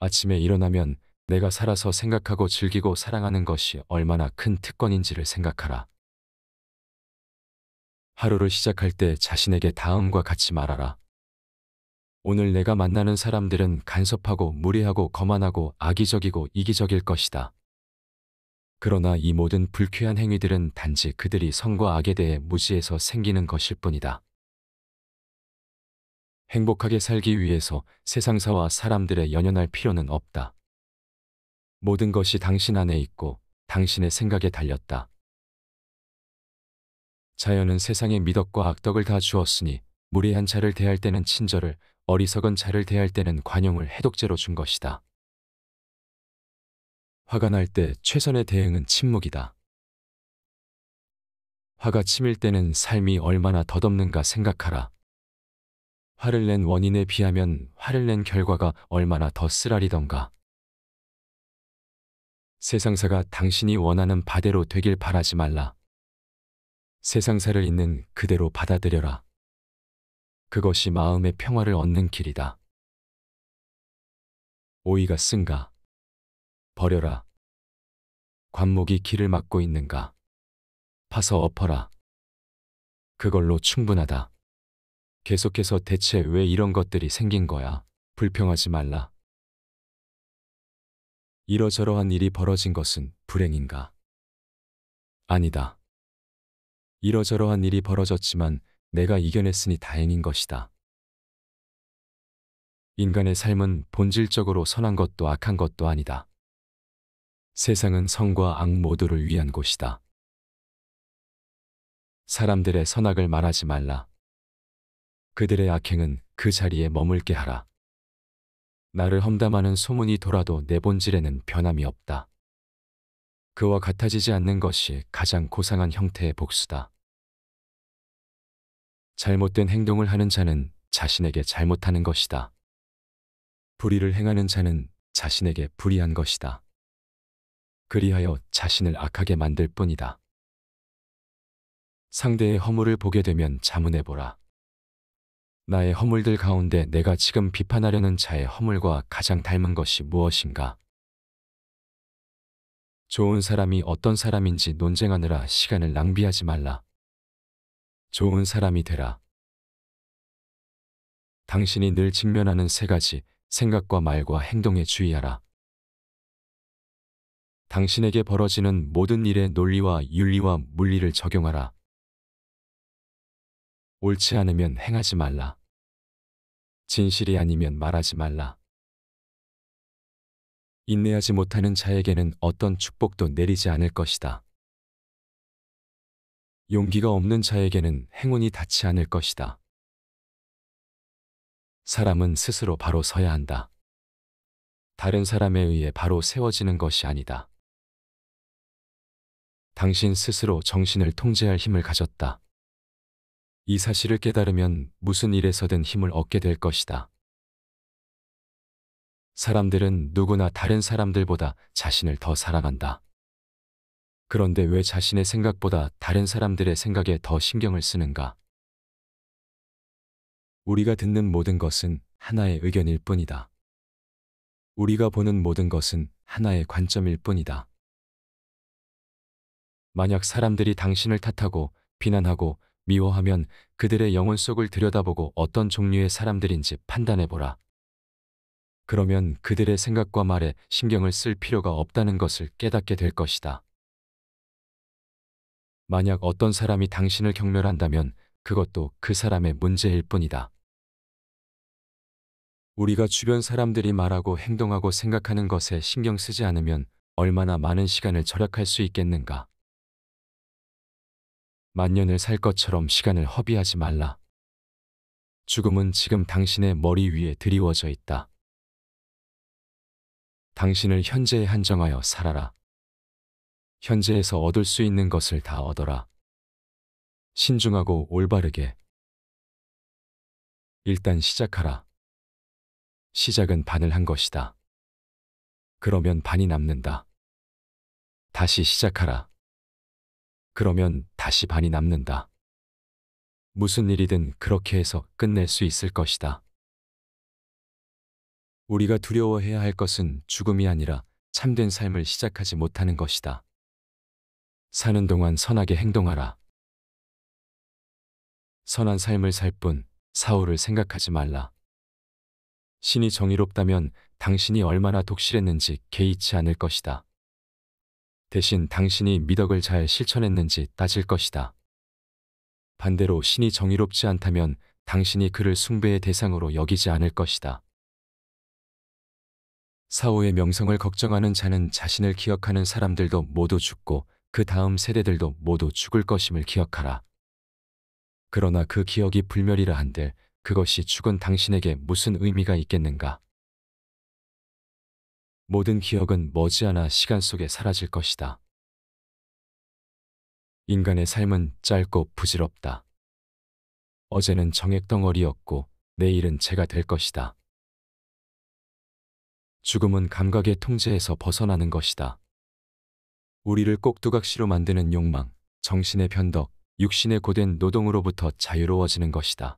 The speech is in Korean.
아침에 일어나면 내가 살아서 생각하고 즐기고 사랑하는 것이 얼마나 큰 특권인지를 생각하라. 하루를 시작할 때 자신에게 다음과 같이 말하라. 오늘 내가 만나는 사람들은 간섭하고 무례하고 거만하고 악의적이고 이기적일 것이다. 그러나 이 모든 불쾌한 행위들은 단지 그들이 선과 악에 대해 무지해서 생기는 것일 뿐이다. 행복하게 살기 위해서 세상사와 사람들에 연연할 필요는 없다. 모든 것이 당신 안에 있고 당신의 생각에 달렸다. 자연은 세상에 미덕과 악덕을 다 주었으니 무례한 자를 대할 때는 친절을, 어리석은 자를 대할 때는 관용을 해독제로 준 것이다. 화가 날 때 최선의 대응은 침묵이다. 화가 치밀 때는 삶이 얼마나 덧없는가 생각하라. 화를 낸 원인에 비하면 화를 낸 결과가 얼마나 더 쓰라리던가. 세상사가 당신이 원하는 바대로 되길 바라지 말라. 세상사를 있는 그대로 받아들여라. 그것이 마음의 평화를 얻는 길이다. 오이가 쓴가? 버려라. 관목이 길을 막고 있는가? 파서 엎어라. 그걸로 충분하다. 계속해서 대체 왜 이런 것들이 생긴 거야? 불평하지 말라. 이러저러한 일이 벌어진 것은 불행인가? 아니다. 이러저러한 일이 벌어졌지만 내가 이겨냈으니 다행인 것이다. 인간의 삶은 본질적으로 선한 것도 악한 것도 아니다. 세상은 선과 악 모두를 위한 곳이다. 사람들의 선악을 말하지 말라. 그들의 악행은 그 자리에 머물게 하라. 나를 험담하는 소문이 돌아도 내 본질에는 변함이 없다. 그와 같아지지 않는 것이 가장 고상한 형태의 복수다. 잘못된 행동을 하는 자는 자신에게 잘못하는 것이다. 불의를 행하는 자는 자신에게 불의한 것이다. 그리하여 자신을 악하게 만들 뿐이다. 상대의 허물을 보게 되면 자문해보라. 나의 허물들 가운데 내가 지금 비판하려는 자의 허물과 가장 닮은 것이 무엇인가? 좋은 사람이 어떤 사람인지 논쟁하느라 시간을 낭비하지 말라. 좋은 사람이 되라. 당신이 늘 직면하는 세 가지 생각과 말과 행동에 주의하라. 당신에게 벌어지는 모든 일에 논리와 윤리와 물리를 적용하라. 옳지 않으면 행하지 말라. 진실이 아니면 말하지 말라. 인내하지 못하는 자에게는 어떤 축복도 내리지 않을 것이다. 용기가 없는 자에게는 행운이 닿지 않을 것이다. 사람은 스스로 바로 서야 한다. 다른 사람에 의해 바로 세워지는 것이 아니다. 당신 스스로 정신을 통제할 힘을 가졌다. 이 사실을 깨달으면 무슨 일에서든 힘을 얻게 될 것이다. 사람들은 누구나 다른 사람들보다 자신을 더 사랑한다. 그런데 왜 자신의 생각보다 다른 사람들의 생각에 더 신경을 쓰는가? 우리가 듣는 모든 것은 하나의 의견일 뿐이다. 우리가 보는 모든 것은 하나의 관점일 뿐이다. 만약 사람들이 당신을 탓하고 비난하고 미워하면 그들의 영혼 속을 들여다보고 어떤 종류의 사람들인지 판단해보라. 그러면 그들의 생각과 말에 신경을 쓸 필요가 없다는 것을 깨닫게 될 것이다. 만약 어떤 사람이 당신을 경멸한다면 그것도 그 사람의 문제일 뿐이다. 우리가 주변 사람들이 말하고 행동하고 생각하는 것에 신경 쓰지 않으면 얼마나 많은 시간을 절약할 수 있겠는가? 만년을 살 것처럼 시간을 허비하지 말라. 죽음은 지금 당신의 머리 위에 드리워져 있다. 당신을 현재에 한정하여 살아라. 현재에서 얻을 수 있는 것을 다 얻어라. 신중하고 올바르게. 일단 시작하라. 시작은 반을 한 것이다. 그러면 반이 남는다. 다시 시작하라. 그러면 다시 반이 남는다. 무슨 일이든 그렇게 해서 끝낼 수 있을 것이다. 우리가 두려워해야 할 것은 죽음이 아니라 참된 삶을 시작하지 못하는 것이다. 사는 동안 선하게 행동하라. 선한 삶을 살 뿐 사후를 생각하지 말라. 신이 정의롭다면 당신이 얼마나 독실했는지 개의치 않을 것이다. 대신 당신이 미덕을 잘 실천했는지 따질 것이다. 반대로 신이 정의롭지 않다면 당신이 그를 숭배의 대상으로 여기지 않을 것이다. 사후의 명성을 걱정하는 자는 자신을 기억하는 사람들도 모두 죽고 그 다음 세대들도 모두 죽을 것임을 기억하라. 그러나 그 기억이 불멸이라 한들 그것이 죽은 당신에게 무슨 의미가 있겠는가? 모든 기억은 머지않아 시간 속에 사라질 것이다. 인간의 삶은 짧고 부질없다. 어제는 정액덩어리였고 내일은 재가 될 것이다. 죽음은 감각의 통제에서 벗어나는 것이다. 우리를 꼭두각시로 만드는 욕망, 정신의 변덕, 육신의 고된 노동으로부터 자유로워지는 것이다.